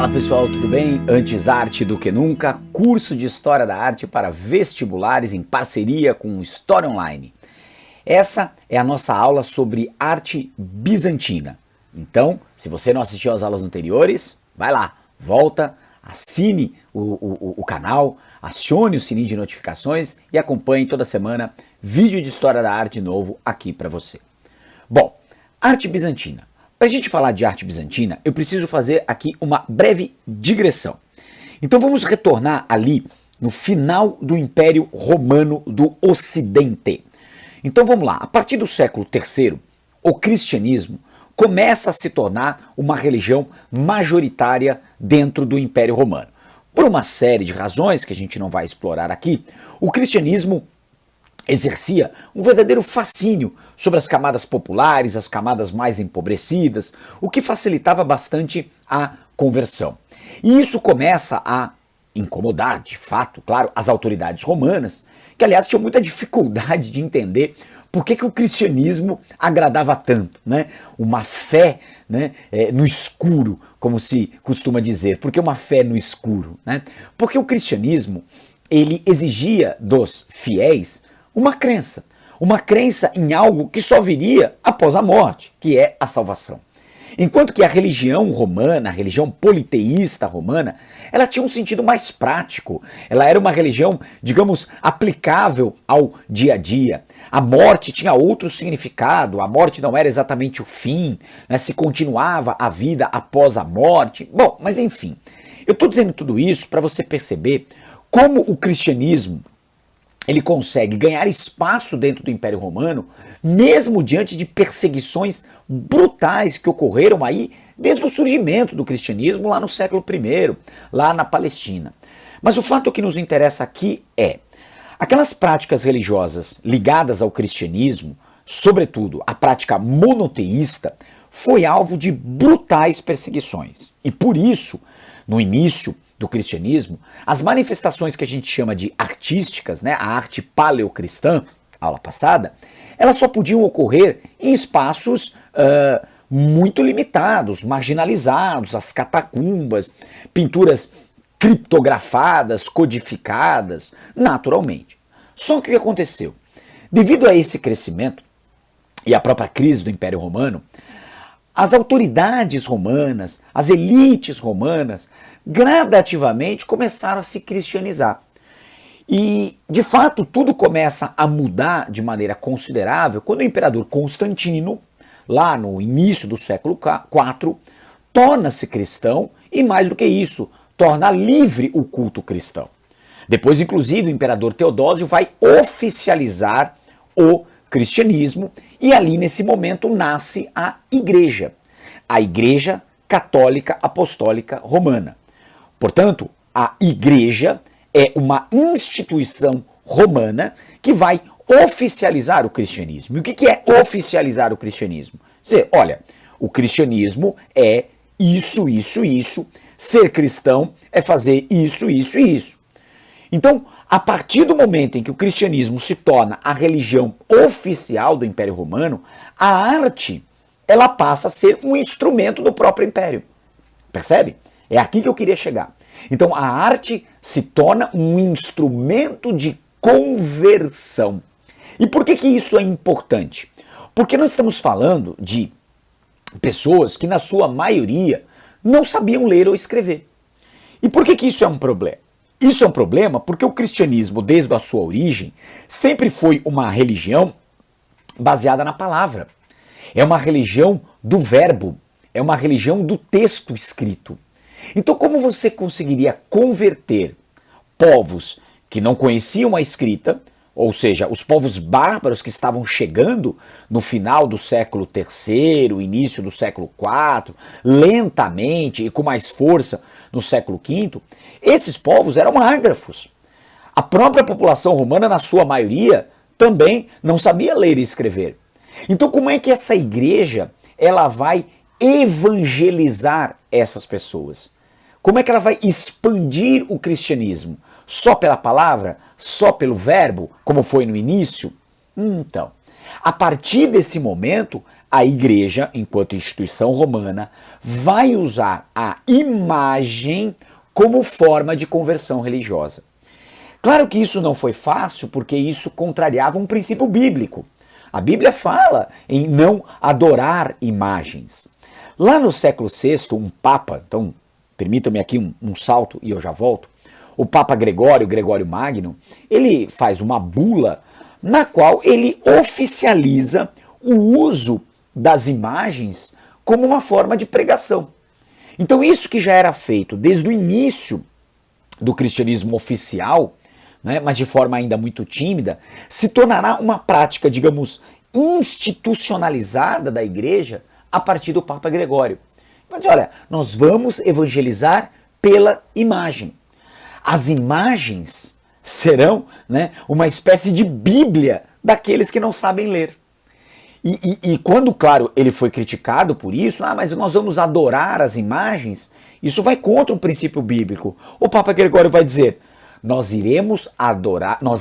Fala pessoal, tudo bem? Antes arte do que nunca, curso de História da Arte para vestibulares em parceria com História Online. Essa é a nossa aula sobre arte bizantina. Então, se você não assistiu às aulas anteriores, vai lá, volta, assine o canal, acione o sininho de notificações e acompanhe toda semana vídeo de História da Arte novo aqui para você. Bom, arte bizantina. Para a gente falar de arte bizantina, eu preciso fazer aqui uma breve digressão. Então vamos retornar ali no final do Império Romano do Ocidente. Então vamos lá, a partir do século III, o cristianismo começa a se tornar uma religião majoritária dentro do Império Romano. Por uma série de razões que a gente não vai explorar aqui, o cristianismo exercia um verdadeiro fascínio sobre as camadas populares, as camadas mais empobrecidas, o que facilitava bastante a conversão. E isso começa a incomodar, de fato, claro, as autoridades romanas, que aliás tinham muita dificuldade de entender por que o cristianismo agradava tanto, né? Uma fé, né, no escuro, como se costuma dizer. Por que uma fé no escuro, né? Porque o cristianismo, ele exigia dos fiéis uma crença em algo que só viria após a morte, que é a salvação. Enquanto que a religião romana, a religião politeísta romana, ela tinha um sentido mais prático. Ela era uma religião, digamos, aplicável ao dia a dia. A morte tinha outro significado, a morte não era exatamente o fim, né? Se continuava a vida após a morte. Bom, mas enfim, eu estou dizendo tudo isso para você perceber como o cristianismo ele consegue ganhar espaço dentro do Império Romano, mesmo diante de perseguições brutais que ocorreram aí desde o surgimento do cristianismo lá no século I, lá na Palestina. Mas o fato que nos interessa aqui é aquelas práticas religiosas ligadas ao cristianismo, sobretudo a prática monoteísta, foi alvo de brutais perseguições. E por isso, no início do cristianismo, as manifestações que a gente chama de artísticas, né, a arte paleocristã, aula passada, elas só podiam ocorrer em espaços muito limitados, marginalizados, as catacumbas, pinturas criptografadas, codificadas, naturalmente. Só que o que aconteceu? Devido a esse crescimento e à própria crise do Império Romano, as autoridades romanas, as elites romanas, gradativamente começaram a se cristianizar. E, de fato, tudo começa a mudar de maneira considerável quando o imperador Constantino, lá no início do século IV, torna-se cristão e, mais do que isso, torna livre o culto cristão. Depois, inclusive, o imperador Teodósio vai oficializar o cristianismo e ali, nesse momento, nasce a Igreja Católica Apostólica Romana. Portanto, a Igreja é uma instituição romana que vai oficializar o cristianismo. E o que é oficializar o cristianismo? Dizer, olha, o cristianismo é isso, isso, isso, ser cristão é fazer isso, isso e isso. Então, a partir do momento em que o cristianismo se torna a religião oficial do Império Romano, a arte ela passa a ser um instrumento do próprio império. Percebe? É aqui que eu queria chegar. Então, a arte se torna um instrumento de conversão. E por que isso é importante? Porque nós estamos falando de pessoas que, na sua maioria, não sabiam ler ou escrever. E por que isso é um problema? Isso é um problema porque o cristianismo, desde a sua origem, sempre foi uma religião baseada na palavra. É uma religião do verbo, é uma religião do texto escrito. Então, como você conseguiria converter povos que não conheciam a escrita, ou seja, os povos bárbaros que estavam chegando no final do século III, início do século IV, lentamente e com mais força no século V, esses povos eram ágrafos. A própria população romana, na sua maioria, também não sabia ler e escrever. Então, como é que essa igreja ela vai evangelizar essas pessoas? Como é que ela vai expandir o cristianismo? Só pela palavra? Só pelo verbo? Como foi no início? Então, a partir desse momento, a igreja, enquanto instituição romana, vai usar a imagem como forma de conversão religiosa. Claro que isso não foi fácil, porque isso contrariava um princípio bíblico. A Bíblia fala em não adorar imagens. Lá no século VI, um papa, então permitam-me aqui um salto e eu já volto, o Papa Gregório Magno, ele faz uma bula na qual ele oficializa o uso das imagens como uma forma de pregação. Então isso que já era feito desde o início do cristianismo oficial, né, mas de forma ainda muito tímida, se tornará uma prática, digamos, institucionalizada da igreja a partir do Papa Gregório. Vai dizer, olha, nós vamos evangelizar pela imagem. As imagens serão, né, uma espécie de Bíblia daqueles que não sabem ler. E quando, claro, ele foi criticado por isso, mas nós vamos adorar as imagens, isso vai contra o princípio bíblico. O Papa Gregório vai dizer, nós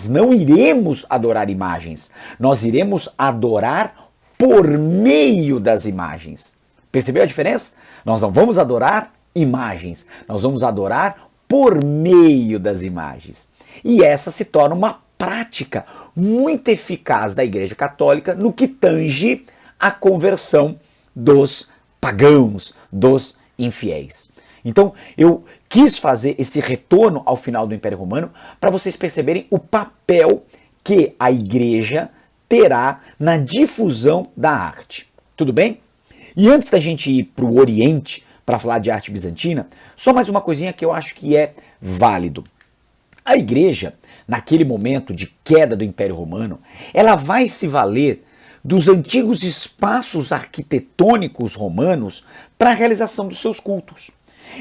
não iremos adorar imagens, nós iremos adorar por meio das imagens. Percebeu a diferença? Nós não vamos adorar imagens, nós vamos adorar por meio das imagens. E essa se torna uma prática muito eficaz da Igreja Católica no que tange a conversão dos pagãos, dos infiéis. Então, eu quis fazer esse retorno ao final do Império Romano para vocês perceberem o papel que a Igreja terá na difusão da arte. Tudo bem? E antes da gente ir para o Oriente para falar de arte bizantina, só mais uma coisinha que eu acho que é válido. A Igreja, naquele momento de queda do Império Romano, ela vai se valer dos antigos espaços arquitetônicos romanos para a realização dos seus cultos.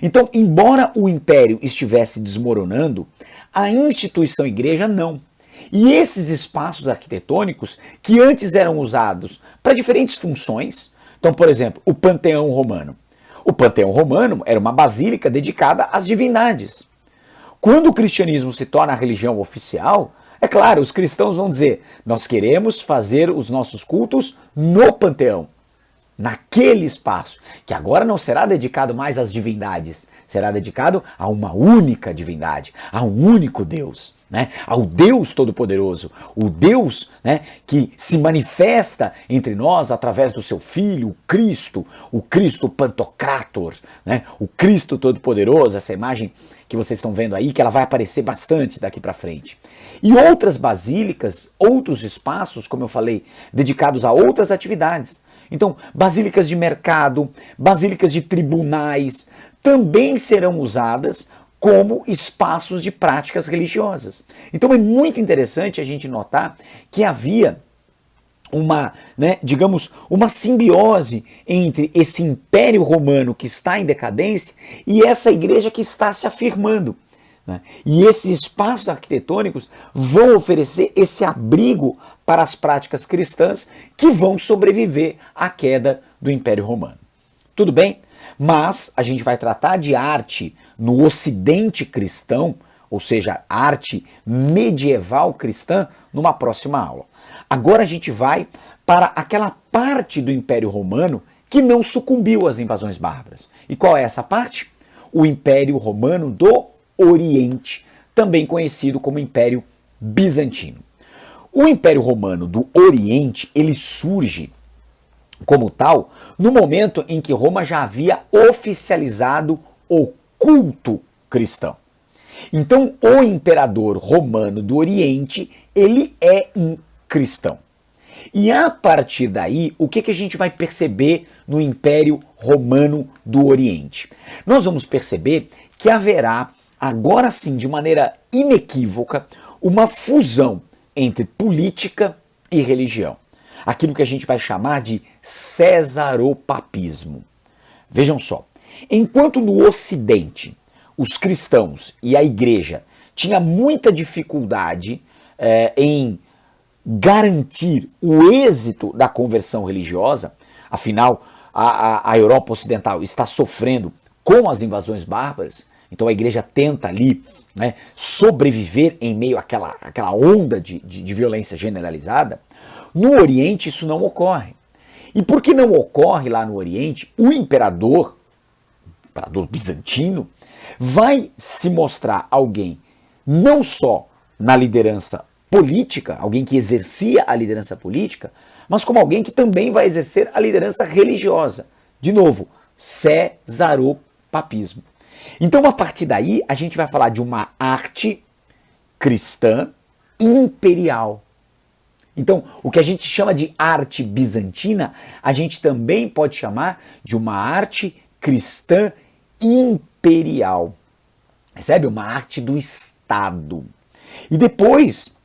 Então, embora o Império estivesse desmoronando, a instituição Igreja não. E esses espaços arquitetônicos, que antes eram usados para diferentes funções, então, por exemplo, o Panteão Romano. O Panteão Romano era uma basílica dedicada às divindades. Quando o cristianismo se torna a religião oficial, é claro, os cristãos vão dizer, nós queremos fazer os nossos cultos no Panteão, naquele espaço, que agora não será dedicado mais às divindades, será dedicado a uma única divindade, a um único Deus, né? Ao Deus Todo-Poderoso, o Deus, né, que se manifesta entre nós através do seu Filho, o Cristo Pantocrator, né? O Cristo Todo-Poderoso, essa imagem que vocês estão vendo aí, que ela vai aparecer bastante daqui para frente. E outras basílicas, outros espaços, como eu falei, dedicados a outras atividades. Então, basílicas de mercado, basílicas de tribunais, também serão usadas como espaços de práticas religiosas. Então é muito interessante a gente notar que havia uma, digamos, uma simbiose entre esse Império Romano que está em decadência e essa igreja que está se afirmando. E esses espaços arquitetônicos vão oferecer esse abrigo para as práticas cristãs que vão sobreviver à queda do Império Romano. Tudo bem? Mas a gente vai tratar de arte no Ocidente cristão, ou seja, arte medieval cristã, numa próxima aula. Agora a gente vai para aquela parte do Império Romano que não sucumbiu às invasões bárbaras. E qual é essa parte? O Império Romano do Oriente, também conhecido como Império Bizantino. O Império Romano do Oriente, ele surge como tal no momento em que Roma já havia oficializado o culto cristão. Então, o imperador romano do Oriente, ele é um cristão. E a partir daí, o que a gente vai perceber no Império Romano do Oriente? Nós vamos perceber que haverá, agora sim, de maneira inequívoca, uma fusão entre política e religião. Aquilo que a gente vai chamar de cesaropapismo. Vejam só, enquanto no Ocidente os cristãos e a igreja tinham muita dificuldade em garantir o êxito da conversão religiosa, afinal a Europa Ocidental está sofrendo com as invasões bárbaras, então a igreja tenta ali sobreviver em meio àquela onda de violência generalizada. No Oriente isso não ocorre. E por que não ocorre lá no Oriente, o imperador bizantino, vai se mostrar alguém não só na liderança política, alguém que exercia a liderança política, mas como alguém que também vai exercer a liderança religiosa. De novo, cesaropapismo. Então, a partir daí, a gente vai falar de uma arte cristã imperial. Então, o que a gente chama de arte bizantina, a gente também pode chamar de uma arte cristã imperial. Percebe? Uma arte do Estado. E depois,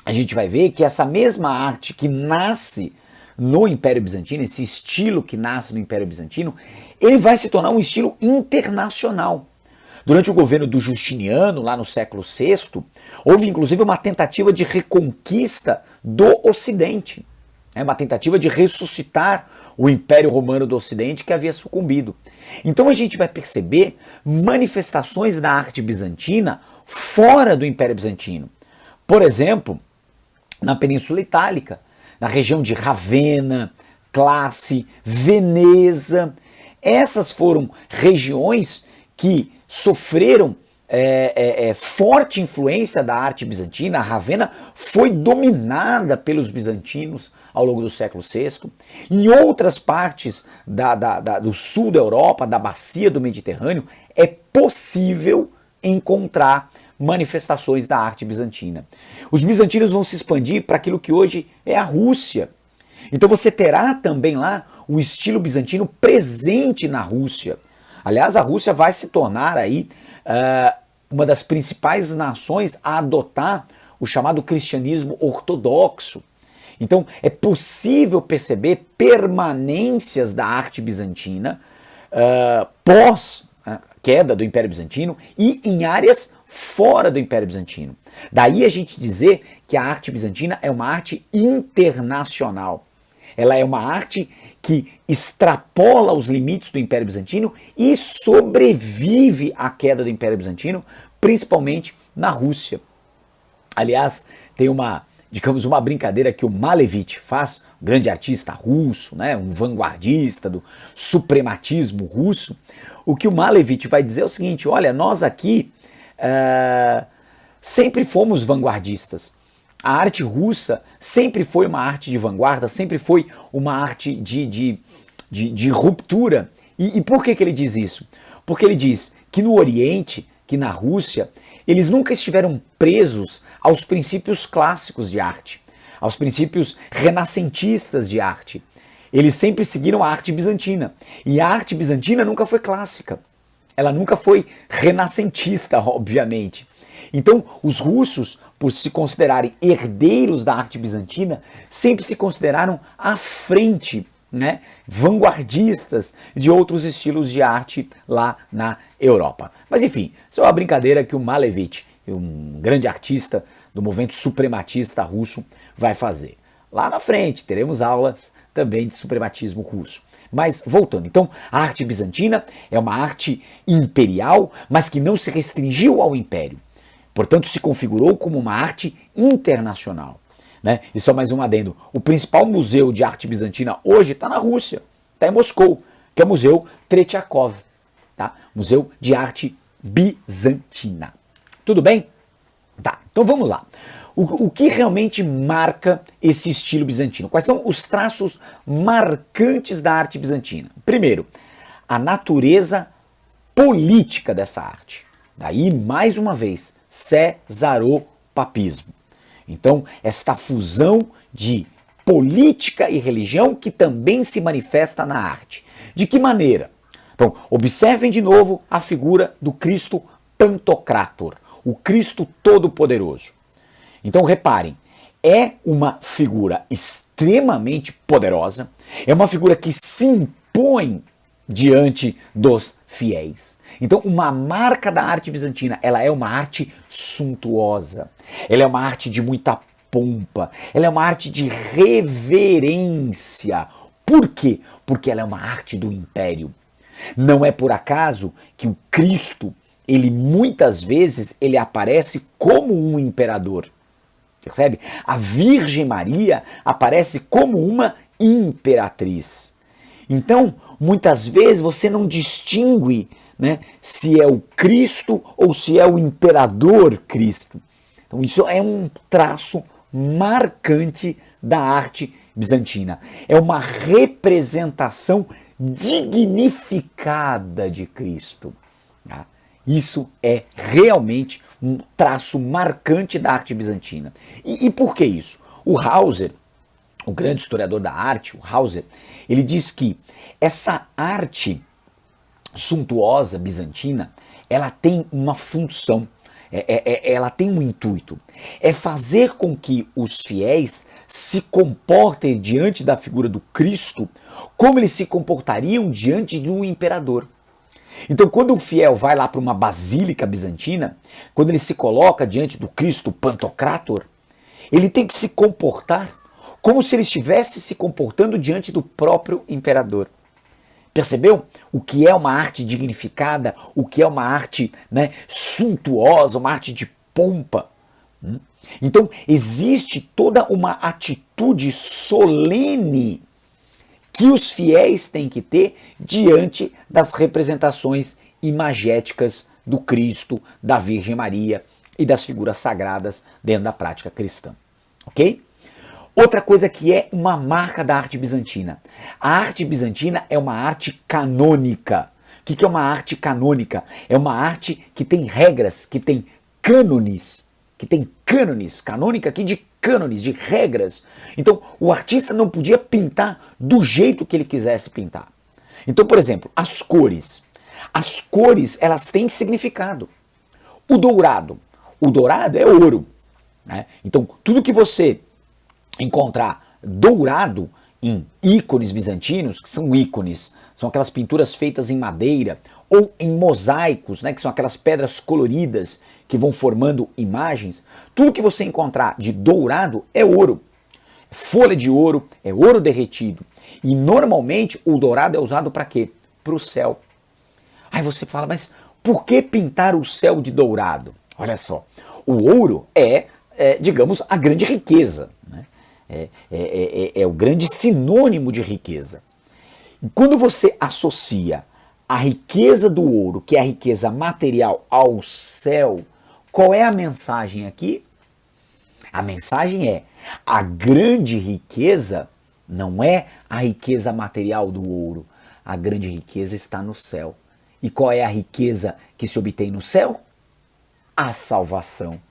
a gente vai ver que essa mesma arte que nasce no Império Bizantino, esse estilo que nasce no Império Bizantino, ele vai se tornar um estilo internacional. Durante o governo do Justiniano, lá no século VI, houve inclusive uma tentativa de reconquista do Ocidente. Uma tentativa de ressuscitar o Império Romano do Ocidente que havia sucumbido. Então a gente vai perceber manifestações da arte bizantina fora do Império Bizantino. Por exemplo, na Península Itálica, na região de Ravenna, Classe, Veneza. Essas foram regiões que sofreram forte influência da arte bizantina. A Ravenna foi dominada pelos bizantinos ao longo do século VI. Em outras partes do sul da Europa, da bacia do Mediterrâneo, é possível encontrar manifestações da arte bizantina. Os bizantinos vão se expandir para aquilo que hoje é a Rússia. Então você terá também lá o estilo bizantino presente na Rússia. Aliás, a Rússia vai se tornar aí uma das principais nações a adotar o chamado cristianismo ortodoxo. Então é possível perceber permanências da arte bizantina pós queda do Império Bizantino e em áreas fora do Império Bizantino. Daí a gente dizer que a arte bizantina é uma arte internacional. Ela é uma arte que extrapola os limites do Império Bizantino e sobrevive à queda do Império Bizantino, principalmente na Rússia. Aliás, tem uma brincadeira que o Malevich faz, um grande artista russo, né, um vanguardista do suprematismo russo. O que o Malevich vai dizer é o seguinte: olha, nós aqui sempre fomos vanguardistas. A arte russa sempre foi uma arte de vanguarda, sempre foi uma arte de ruptura. E por que ele diz isso? Porque ele diz que no Oriente, que na Rússia, eles nunca estiveram presos aos princípios clássicos de arte, aos princípios renascentistas de arte. Eles sempre seguiram a arte bizantina. E a arte bizantina nunca foi clássica. Ela nunca foi renascentista, obviamente. Então, os russos, por se considerarem herdeiros da arte bizantina, sempre se consideraram à frente, né, vanguardistas de outros estilos de arte lá na Europa. Mas enfim, isso é uma brincadeira que o Malevich, um grande artista do movimento suprematista russo, vai fazer. Lá na frente teremos aulas também de suprematismo russo. Mas voltando, então a arte bizantina é uma arte imperial, mas que não se restringiu ao império. Portanto, se configurou como uma arte internacional. Né? E só mais um adendo. O principal museu de arte bizantina hoje está na Rússia, está em Moscou, que é o Museu Tretiakov, tá? Museu de Arte Bizantina. Tudo bem? Tá, então vamos lá. O que realmente marca esse estilo bizantino? Quais são os traços marcantes da arte bizantina? Primeiro, a natureza política dessa arte. Daí, mais uma vez, cesaropapismo. Então, esta fusão de política e religião que também se manifesta na arte. De que maneira? Então, observem de novo a figura do Cristo Pantocrator, o Cristo Todo-Poderoso. Então, reparem, é uma figura extremamente poderosa, é uma figura que se impõe diante dos fiéis. Então, uma marca da arte bizantina, ela é uma arte suntuosa, ela é uma arte de muita pompa, ela é uma arte de reverência. Por quê? Porque ela é uma arte do império. Não é por acaso que o Cristo, ele muitas vezes, ele aparece como um imperador. Percebe? A Virgem Maria aparece como uma imperatriz. Então, muitas vezes você não distingue, né, se é o Cristo ou se é o imperador Cristo. Então, isso é um traço marcante da arte bizantina. É uma representação dignificada de Cristo. Tá? Isso é realmente um traço marcante da arte bizantina. E por que isso? O Hauser, o grande historiador da arte, o Hauser, ele diz que essa arte suntuosa bizantina, ela tem uma função, ela tem um intuito, é fazer com que os fiéis se comportem diante da figura do Cristo como eles se comportariam diante de um imperador. Então, quando o fiel vai lá para uma basílica bizantina, quando ele se coloca diante do Cristo Pantocrator, ele tem que se comportar como se ele estivesse se comportando diante do próprio imperador. Percebeu o que é uma arte dignificada, o que é uma arte, né, suntuosa, uma arte de pompa? Então, existe toda uma atitude solene que os fiéis têm que ter diante das representações imagéticas do Cristo, da Virgem Maria e das figuras sagradas dentro da prática cristã. Ok? Outra coisa que é uma marca da arte bizantina. A arte bizantina é uma arte canônica. O que é uma arte canônica? É uma arte que tem regras, que tem cânones. Canônica aqui de cânones, de regras. Então, o artista não podia pintar do jeito que ele quisesse pintar. Então, por exemplo, as cores. As cores, elas têm significado. O dourado é ouro, né? Então, tudo que você encontrar dourado em ícones bizantinos, que são ícones, são aquelas pinturas feitas em madeira, ou em mosaicos, né, que são aquelas pedras coloridas que vão formando imagens, tudo que você encontrar de dourado é ouro. Folha de ouro, é ouro derretido. E normalmente o dourado é usado para quê? Para o céu. Aí você fala, mas por que pintar o céu de dourado? Olha só, o ouro digamos, a grande riqueza, né? É o grande sinônimo de riqueza. E quando você associa a riqueza do ouro, que é a riqueza material, ao céu, qual é a mensagem aqui? A mensagem é: a grande riqueza não é a riqueza material do ouro, a grande riqueza está no céu. E qual é a riqueza que se obtém no céu? A salvação.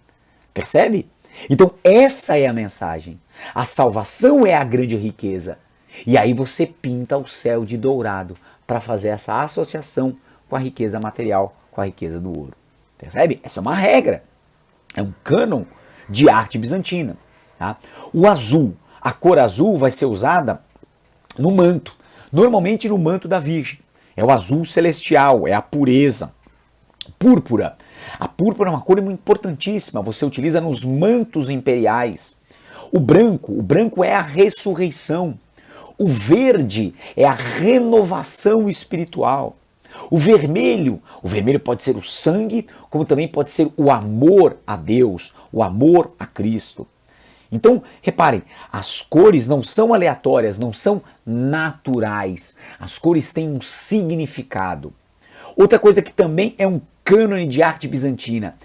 Percebe? Então essa é a mensagem. A salvação é a grande riqueza. E aí você pinta o céu de dourado para fazer essa associação com a riqueza material, com a riqueza do ouro. Percebe? Essa é uma regra. É um cânon de arte bizantina. Tá? O azul, a cor azul vai ser usada no manto. Normalmente no manto da Virgem. É o azul celestial, é a pureza. Púrpura. A púrpura é uma cor importantíssima. Você utiliza nos mantos imperiais. O branco é a ressurreição. O verde é a renovação espiritual. O vermelho pode ser o sangue, como também pode ser o amor a Deus, o amor a Cristo. Então, reparem, as cores não são aleatórias, não são naturais. As cores têm um significado. Outra coisa que também é um cânone de arte bizantina.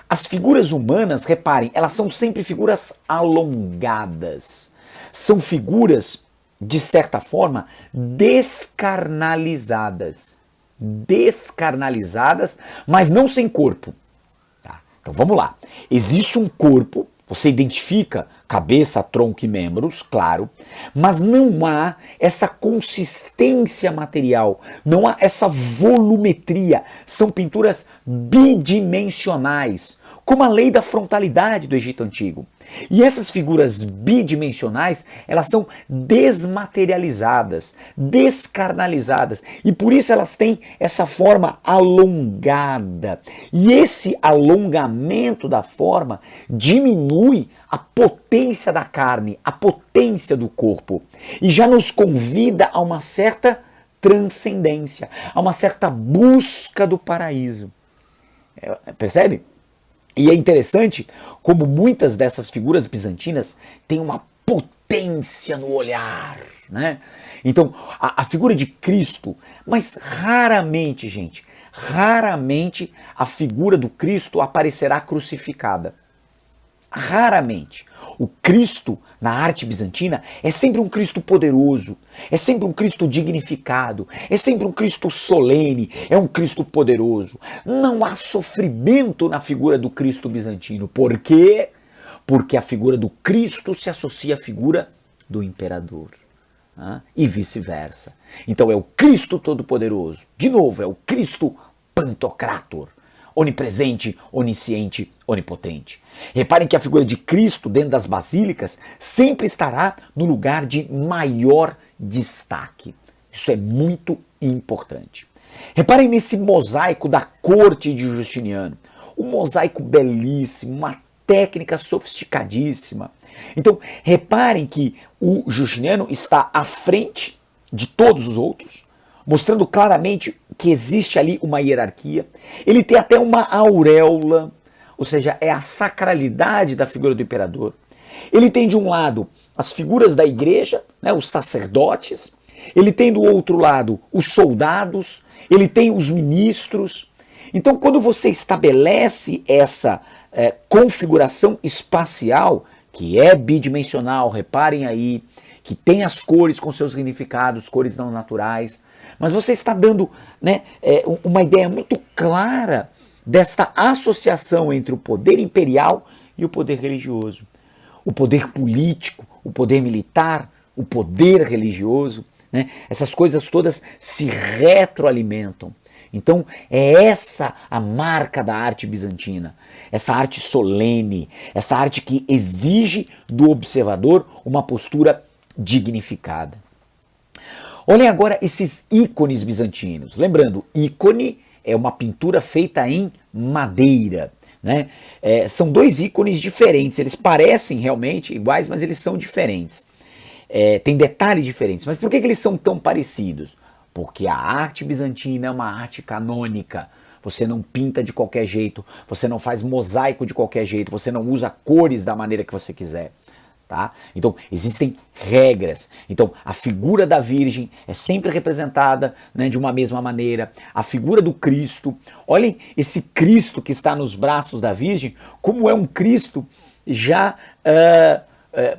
As figuras humanas, reparem, elas são sempre figuras alongadas. São figuras, de certa forma, descarnalizadas. Descarnalizadas, mas não sem corpo. Tá? Então vamos lá. Existe um corpo, você identifica cabeça, tronco e membros, claro, mas não há essa consistência material, não há essa volumetria. São pinturas bidimensionais, como a lei da frontalidade do Egito Antigo. E essas figuras bidimensionais, elas são desmaterializadas, descarnalizadas, e por isso elas têm essa forma alongada. E esse alongamento da forma diminui a potência da carne, a potência do corpo, e já nos convida a uma certa transcendência, a uma certa busca do paraíso. Percebe? E é interessante como muitas dessas figuras bizantinas têm uma potência no olhar. né? Então, a figura de Cristo, mas raramente, gente, raramente a figura do Cristo aparecerá crucificada. Raramente. O Cristo, na arte bizantina, é sempre um Cristo poderoso, é sempre um Cristo dignificado, é sempre um Cristo solene, é um Cristo poderoso. Não há sofrimento na figura do Cristo bizantino. Por quê? Porque a figura do Cristo se associa à figura do imperador. E vice-versa. Então é o Cristo Todo-Poderoso. De novo, é o Cristo Pantocrator. Onipresente, onisciente, onipotente. Reparem que a figura de Cristo dentro das basílicas sempre estará no lugar de maior destaque. Isso é muito importante. Reparem nesse mosaico da corte de Justiniano. Um mosaico belíssimo, uma técnica sofisticadíssima. Então, reparem que o Justiniano está à frente de todos os outros, mostrando claramente que existe ali uma hierarquia. Ele tem até uma auréola, ou seja, é a sacralidade da figura do imperador. Ele tem de um lado as figuras da igreja, né, os sacerdotes, ele tem do outro lado os soldados, ele tem os ministros. Então, quando você estabelece essa configuração espacial, que é bidimensional, reparem aí, que tem as cores com seus significados, cores não naturais, mas você está dando, né, uma ideia muito clara desta associação entre o poder imperial e o poder religioso. O poder político, o poder militar, o poder religioso, né, essas coisas todas se retroalimentam. Então é essa a marca da arte bizantina, essa arte solene, essa arte que exige do observador uma postura dignificada. Olhem agora esses ícones bizantinos. Lembrando, ícone é uma pintura feita em madeira, né? São dois ícones diferentes, eles parecem realmente iguais, mas eles são diferentes. Tem detalhes diferentes. Mas por que eles são tão parecidos? Porque a arte bizantina é uma arte canônica. Você não pinta de qualquer jeito, você não faz mosaico de qualquer jeito, você não usa cores da maneira que você quiser. Tá? Então, existem regras. Então, a figura da Virgem é sempre representada, né, de uma mesma maneira. A figura do Cristo, olhem esse Cristo que está nos braços da Virgem, como é um Cristo já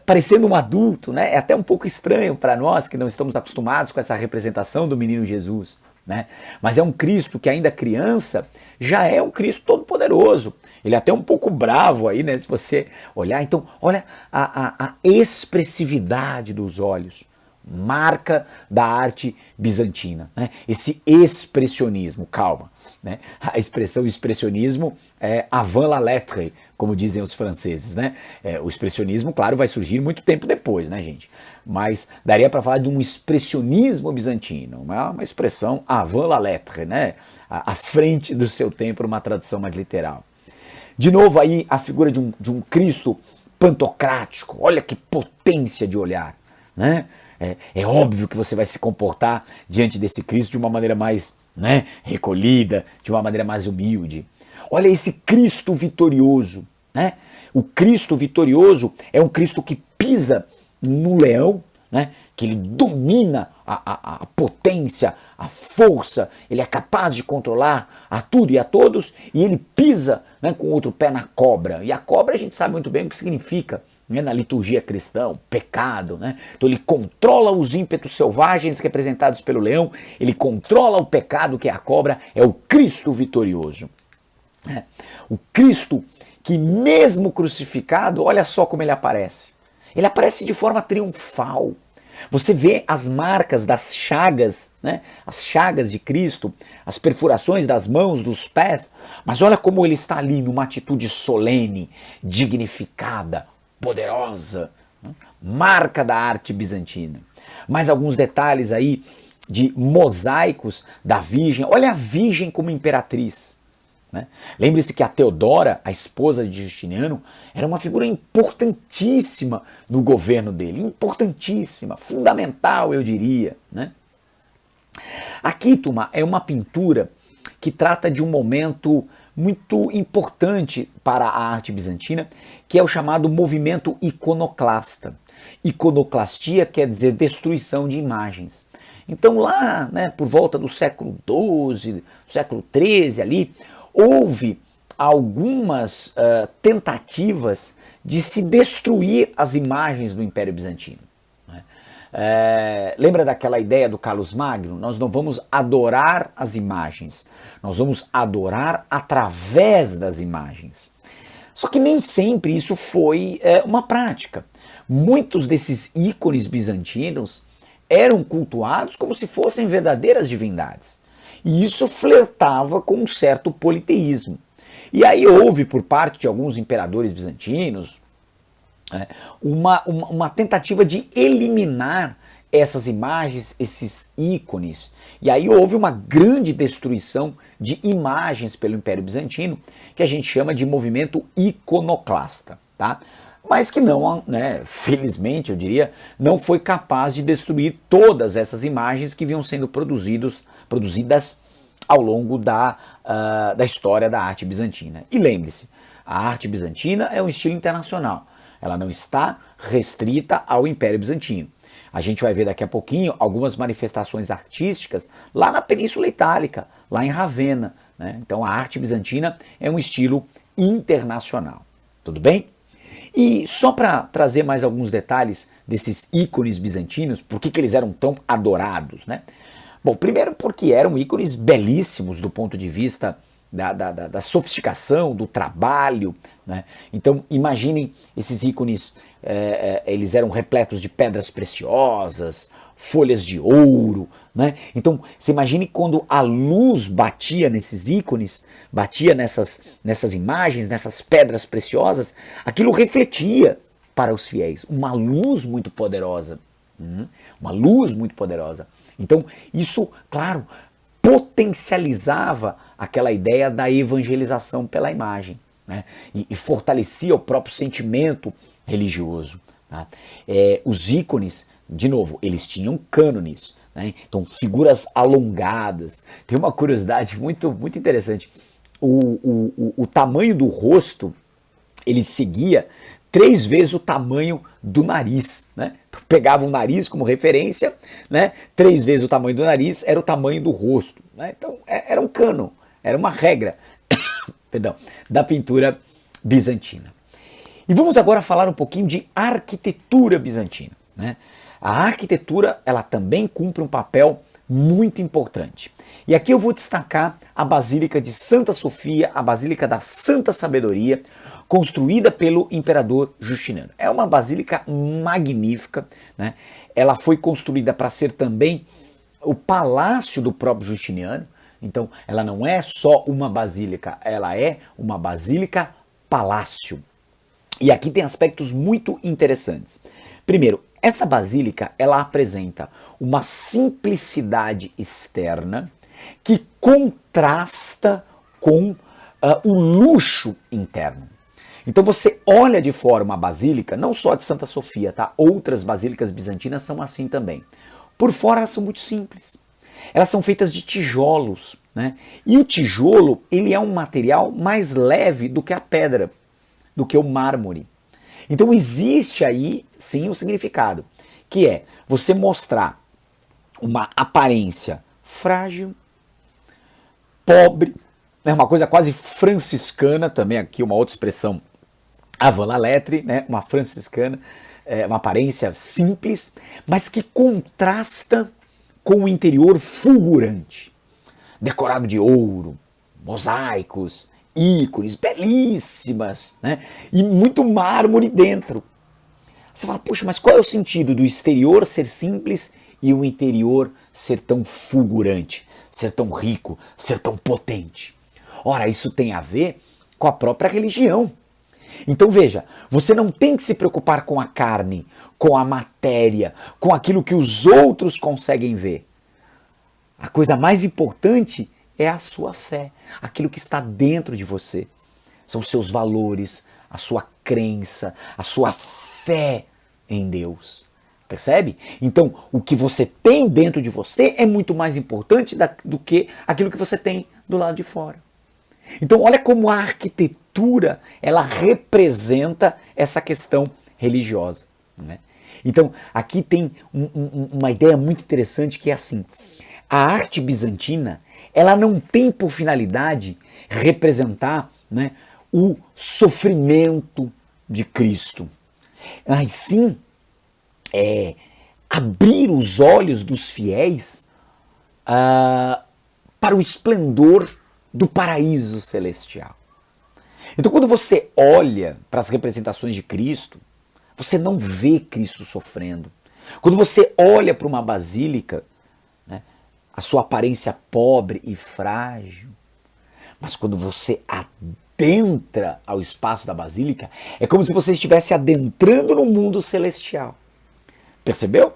parecendo um adulto, né? É até um pouco estranho para nós que não estamos acostumados com essa representação do menino Jesus, né? Mas é um Cristo que ainda criança já é um Cristo todo poderoso. Ele é até um pouco bravo aí, né? Se você olhar. Então, olha a expressividade dos olhos, marca da arte bizantina, né? Esse expressionismo, calma, né? A expressão expressionismo é avant la lettre, como dizem os franceses, né? O expressionismo, claro, vai surgir muito tempo depois, né, gente? Mas daria para falar de um expressionismo bizantino, uma expressão avant la lettre, né? À frente do seu tempo, uma tradução mais literal. De novo aí a figura de um Cristo pantocrático, olha que potência de olhar, né? É óbvio que você vai se comportar diante desse Cristo de uma maneira mais, né, recolhida, de uma maneira mais humilde. Olha esse Cristo vitorioso, né? O Cristo vitorioso é um Cristo que pisa no leão, né? Que ele domina a potência, a força, ele é capaz de controlar a tudo e a todos, e ele pisa, né, com o outro pé na cobra. E a cobra a gente sabe muito bem o que significa, né, na liturgia cristã, pecado, né? Então ele controla os ímpetos selvagens representados pelo leão, ele controla o pecado que é a cobra, é o Cristo vitorioso. O Cristo que mesmo crucificado, olha só como ele aparece. Ele aparece de forma triunfal. Você vê as marcas das chagas, né? As chagas de Cristo, as perfurações das mãos, dos pés, mas olha como ele está ali numa atitude solene, dignificada, poderosa, né? Marca da arte bizantina. Mais alguns detalhes aí de mosaicos da Virgem. Olha a Virgem como imperatriz. Né? Lembre-se que a Teodora, a esposa de Justiniano, era uma figura importantíssima no governo dele, importantíssima, fundamental, eu diria. Né? Aqui, turma, é uma pintura que trata de um momento muito importante para a arte bizantina, que é o chamado movimento iconoclasta. Iconoclastia quer dizer destruição de imagens. Então lá, né, por volta do século XII, século XIII ali, houve algumas tentativas de se destruir as imagens do Império Bizantino. Né? Lembra daquela ideia do Carlos Magno? Nós não vamos adorar as imagens, nós vamos adorar através das imagens. Só que nem sempre isso foi uma prática. Muitos desses ícones bizantinos eram cultuados como se fossem verdadeiras divindades. E isso flertava com um certo politeísmo. E aí houve, por parte de alguns imperadores bizantinos, uma tentativa de eliminar essas imagens, esses ícones. E aí houve uma grande destruição de imagens pelo Império Bizantino, que a gente chama de movimento iconoclasta, tá? Mas que não, né, felizmente eu diria, não foi capaz de destruir todas essas imagens que vinham sendo produzidas ao longo da história da arte bizantina. E lembre-se, a arte bizantina é um estilo internacional, ela não está restrita ao Império Bizantino. A gente vai ver daqui a pouquinho algumas manifestações artísticas lá na Península Itálica, lá em Ravenna, né? Então a arte bizantina é um estilo internacional, tudo bem? E só para trazer mais alguns detalhes desses ícones bizantinos, por que eles eram tão adorados, né? Bom, primeiro porque eram ícones belíssimos do ponto de vista da sofisticação, do trabalho, né? Então imaginem esses ícones, eles eram repletos de pedras preciosas, folhas de ouro, né? Então você imagine quando a luz batia nesses ícones, batia nessas imagens, nessas pedras preciosas, aquilo refletia para os fiéis, uma luz muito poderosa. Uma luz muito poderosa. Então isso, claro, potencializava aquela ideia da evangelização pela imagem, né? E fortalecia o próprio sentimento religioso. Tá? Os ícones, de novo, eles tinham cânones, né? Então figuras alongadas. Tem uma curiosidade muito, muito interessante. O tamanho do rosto, ele seguia 3 vezes o tamanho do nariz, né? Então, pegava o nariz como referência, né? 3 vezes o tamanho do nariz era o tamanho do rosto, né? Então era um cânon, era uma regra perdão, da pintura bizantina. E vamos agora falar um pouquinho de arquitetura bizantina, né? A arquitetura, ela também cumpre um papel muito importante. E aqui eu vou destacar a Basílica de Santa Sofia, a Basílica da Santa Sabedoria, construída pelo imperador Justiniano. É uma basílica magnífica, né? Ela foi construída para ser também o palácio do próprio Justiniano. Então, ela não é só uma basílica, ela é uma basílica palácio. E aqui tem aspectos muito interessantes. Primeiro, essa basílica, ela apresenta uma simplicidade externa que contrasta com o luxo interno. Então você olha de fora uma basílica, não só de Santa Sofia, tá? Outras basílicas bizantinas são assim também. Por fora elas são muito simples. Elas são feitas de tijolos, né? E o tijolo, ele é um material mais leve do que a pedra, do que o mármore. Então existe aí, sim, um significado, que é você mostrar uma aparência frágil, pobre, né? Uma coisa quase franciscana, também aqui uma outra expressão, avant la lettre, né? Uma franciscana, uma aparência simples, mas que contrasta com o interior fulgurante, decorado de ouro, mosaicos, ícones belíssimas, né? E muito mármore dentro. Você fala, puxa, mas qual é o sentido do exterior ser simples e o interior ser tão fulgurante, ser tão rico, ser tão potente? Ora, isso tem a ver com a própria religião. Então veja, você não tem que se preocupar com a carne, com a matéria, com aquilo que os outros conseguem ver. A coisa mais importante é a sua fé, aquilo que está dentro de você. São os seus valores, a sua crença, a sua fé em Deus. Percebe? Então, o que você tem dentro de você é muito mais importante do que aquilo que você tem do lado de fora. Então, olha como a arquitetura, ela representa essa questão religiosa, né? Então, aqui tem uma ideia muito interessante que é assim, a arte bizantina, ela não tem por finalidade representar, né, o sofrimento de Cristo, mas sim abrir os olhos dos fiéis para o esplendor do paraíso celestial. Então, quando você olha para as representações de Cristo, você não vê Cristo sofrendo. Quando você olha para uma basílica, né, a sua aparência pobre e frágil, mas quando você adentra ao espaço da basílica, é como se você estivesse adentrando no mundo celestial. Percebeu?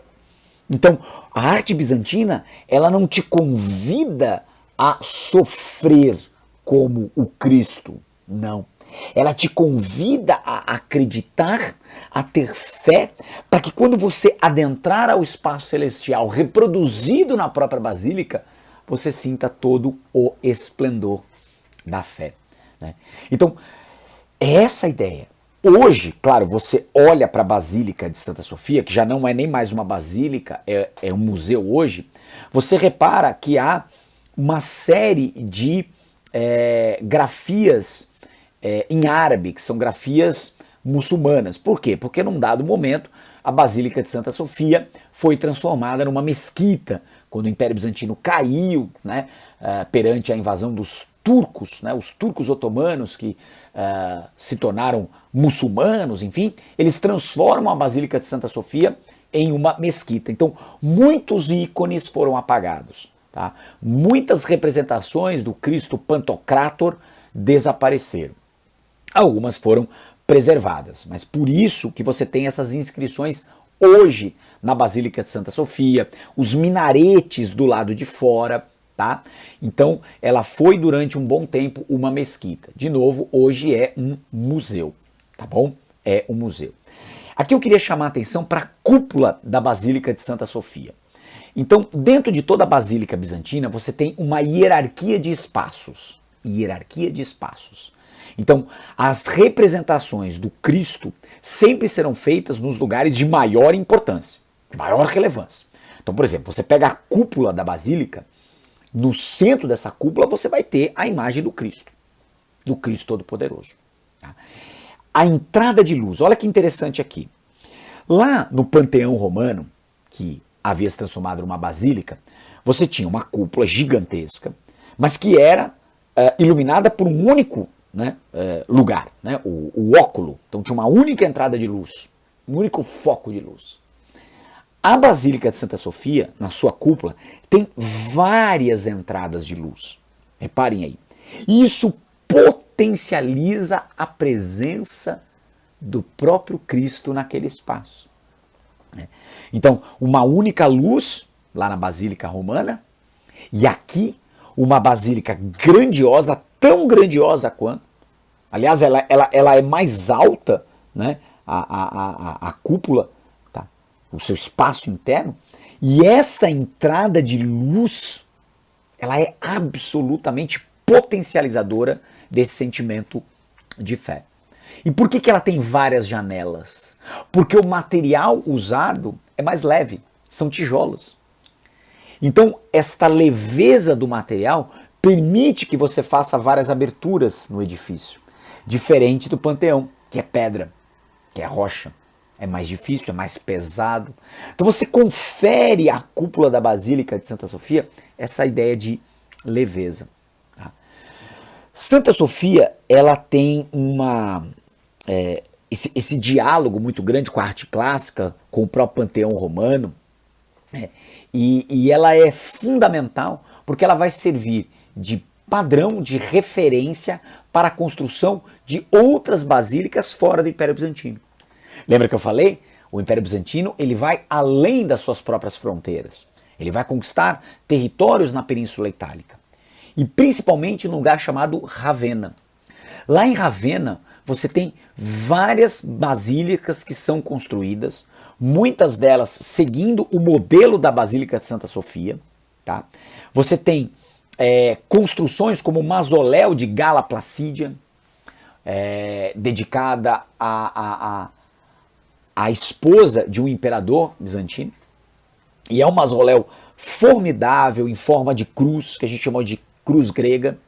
Então, a arte bizantina, ela não te convida a sofrer como o Cristo, não. Ela te convida a acreditar, a ter fé, para que quando você adentrar ao espaço celestial, reproduzido na própria basílica, você sinta todo o esplendor da fé, né? Então, é essa a ideia. Hoje, claro, você olha para a Basílica de Santa Sofia, que já não é nem mais uma basílica, é um museu hoje, você repara que há uma série de grafias em árabe, que são grafias muçulmanas. Por quê? Porque num dado momento a Basílica de Santa Sofia foi transformada numa mesquita, quando o Império Bizantino caiu, né, perante a invasão dos turcos, né, os turcos otomanos que se tornaram muçulmanos, enfim, eles transformam a Basílica de Santa Sofia em uma mesquita. Então, muitos ícones foram apagados, tá? Muitas representações do Cristo Pantocrátor desapareceram. Algumas foram preservadas, mas por isso que você tem essas inscrições hoje na Basílica de Santa Sofia, os minaretes do lado de fora, tá? Então, ela foi durante um bom tempo uma mesquita. De novo, hoje é um museu, tá bom? É um museu. Aqui eu queria chamar a atenção para a cúpula da Basílica de Santa Sofia. Então, dentro de toda a Basílica Bizantina, você tem uma hierarquia de espaços. Hierarquia de espaços. Então, as representações do Cristo sempre serão feitas nos lugares de maior importância, de maior relevância. Então, por exemplo, você pega a cúpula da Basílica, no centro dessa cúpula você vai ter a imagem do Cristo Todo-Poderoso. Tá? A entrada de luz, olha que interessante aqui. Lá no Panteão Romano, que havia se transformado numa basílica, você tinha uma cúpula gigantesca, mas que era iluminada por um único, né, lugar, né, o óculo. Então tinha uma única entrada de luz, um único foco de luz. A Basílica de Santa Sofia, na sua cúpula, tem várias entradas de luz. Reparem aí. Isso potencializa a presença do próprio Cristo naquele espaço. Então, uma única luz lá na Basílica Romana, e aqui uma basílica grandiosa, tão grandiosa quanto. Aliás, ela é mais alta, né, a cúpula, tá, o seu espaço interno, e essa entrada de luz, ela é absolutamente potencializadora desse sentimento de fé. E por que ela tem várias janelas? Porque o material usado é mais leve, são tijolos. Então, esta leveza do material permite que você faça várias aberturas no edifício, diferente do Panteão, que é pedra, que é rocha. É mais difícil, é mais pesado. Então você confere à cúpula da Basílica de Santa Sofia essa ideia de leveza. Tá? Santa Sofia, ela tem esse diálogo muito grande com a arte clássica, com o próprio Panteão Romano, e ela é fundamental porque ela vai servir de padrão, de referência para a construção de outras basílicas fora do Império Bizantino. Lembra que eu falei? O Império Bizantino ele vai além das suas próprias fronteiras. Ele vai conquistar territórios na Península Itálica. E principalmente num lugar chamado Ravenna. Lá em Ravenna você tem várias basílicas que são construídas, muitas delas seguindo o modelo da Basílica de Santa Sofia. Tá? Você tem construções como o mausoléu de Gala Placídia, dedicada a esposa de um imperador bizantino, e é um mausoléu formidável em forma de cruz, que a gente chama de cruz grega.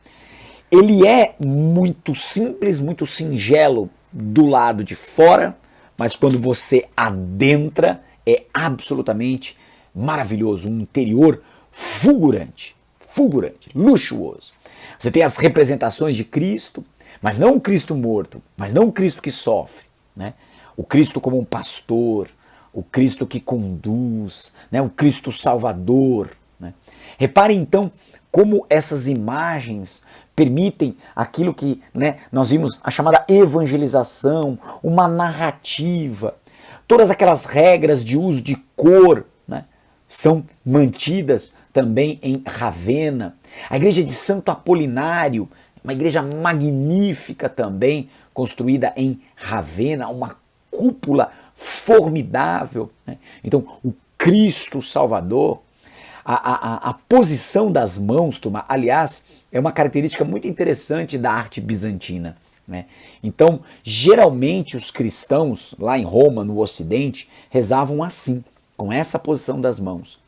Ele é muito simples, muito singelo do lado de fora, mas quando você adentra é absolutamente maravilhoso, um interior fulgurante, luxuoso. Você tem as representações de Cristo, mas não o Cristo morto, mas não o Cristo que sofre, né? O Cristo como um pastor, o Cristo que conduz, né? O Cristo salvador, né? Reparem então como essas imagens permitem aquilo que, né, nós vimos, a chamada evangelização, uma narrativa. Todas aquelas regras de uso de cor, né, são mantidas também em Ravenna. A igreja de Santo Apolinário, uma igreja magnífica também, construída em Ravenna, uma cúpula formidável, né? Então, o Cristo Salvador, a posição das mãos, turma, aliás, é uma característica muito interessante da arte bizantina, né? Então, geralmente os cristãos, lá em Roma, no Ocidente, rezavam assim, com essa posição das mãos.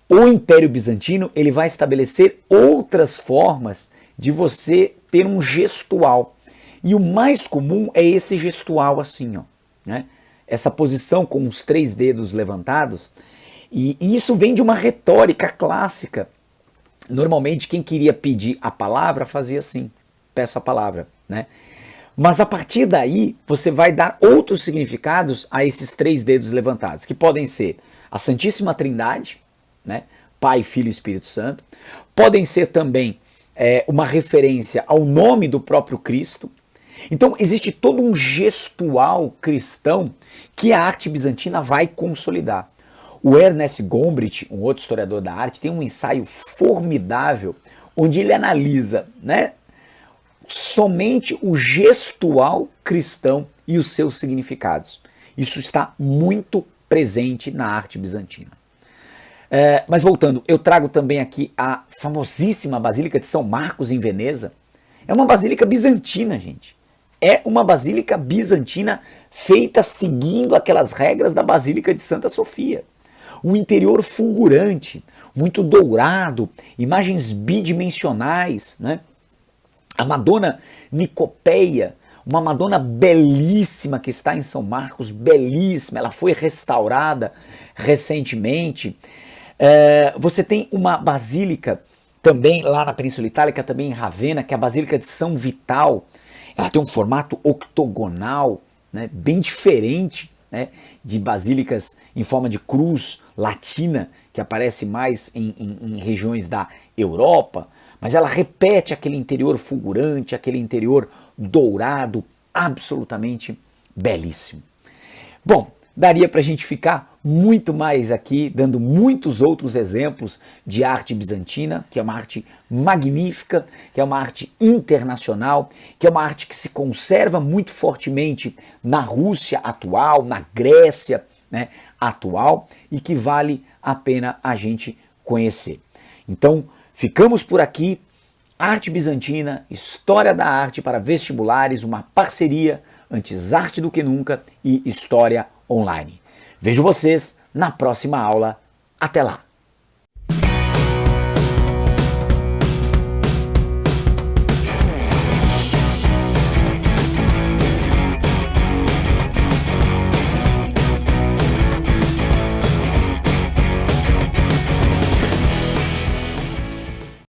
O Império Bizantino, ele vai estabelecer outras formas de você ter um gestual. E o mais comum é esse gestual assim, ó, né? Essa posição com os 3 dedos levantados. E isso vem de uma retórica clássica. Normalmente quem queria pedir a palavra fazia assim, peço a palavra, né? Mas a partir daí você vai dar outros significados a esses 3 dedos levantados, que podem ser a Santíssima Trindade, né? Pai, Filho e Espírito Santo. Podem ser também uma referência ao nome do próprio Cristo. Então existe todo um gestual cristão que a arte bizantina vai consolidar. O Ernest Gombrich, um outro historiador da arte, tem um ensaio formidável onde ele analisa, né, somente o gestual cristão e os seus significados. Isso está muito presente na arte bizantina. Mas voltando, eu trago também aqui a famosíssima Basílica de São Marcos em Veneza. É uma basílica bizantina, gente. É uma basílica bizantina feita seguindo aquelas regras da Basílica de Santa Sofia. Um interior fulgurante, muito dourado, imagens bidimensionais, né? A Madonna Nicopeia, uma Madonna belíssima que está em São Marcos, belíssima, ela foi restaurada recentemente. Você tem uma basílica também lá na Península Itálica, também em Ravenna, que é a Basílica de São Vital. Ela tem um formato octogonal, né, bem diferente, né, de basílicas em forma de cruz latina, que aparece mais em regiões da Europa, mas ela repete aquele interior fulgurante, aquele interior dourado, absolutamente belíssimo. Bom, daria para a gente ficar muito mais aqui, dando muitos outros exemplos de arte bizantina, que é uma arte magnífica, que é uma arte internacional, que é uma arte que se conserva muito fortemente na Rússia atual, na Grécia, né, atual, e que vale a pena a gente conhecer. Então, ficamos por aqui. Arte bizantina, história da arte para vestibulares, uma parceria Antes Arte do que Nunca e História Online. Vejo vocês na próxima aula. Até lá!